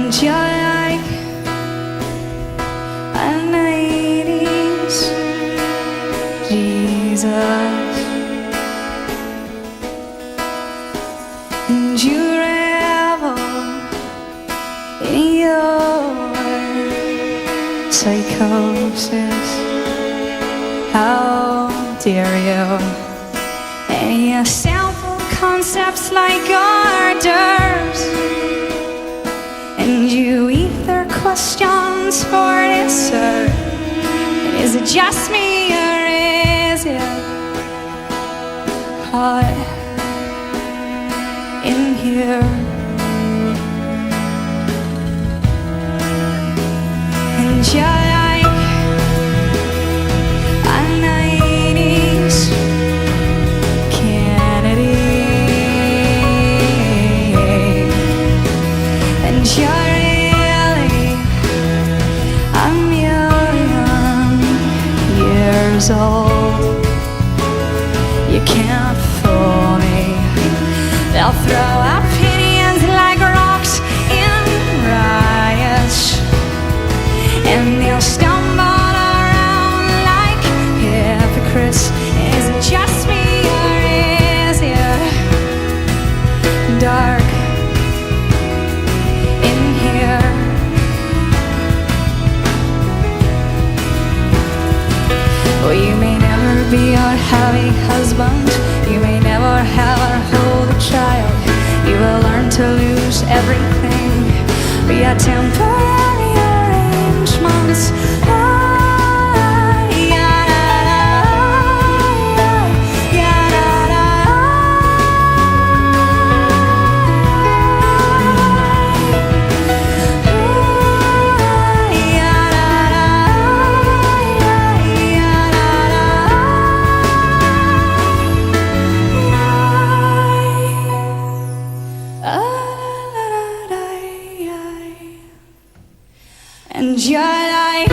And you're like a 90s Jesus, and you revel in your psychosis. How dare you? And you sample concepts like hors d'oeuvres, and you eat their questions for dessert. And is it just me, or is it hot in here? And you're like a 90s Kennedy, and you're really a million years old. You can't fool me. They'll throw opinions like rocks in riots, and they'll stumble around like hypocrites. Is it just me, or is it dark in here? Well, you may never be our happy husband, you may never have or hold a child. You will learn to lose everything via temporary arrangements. And you're like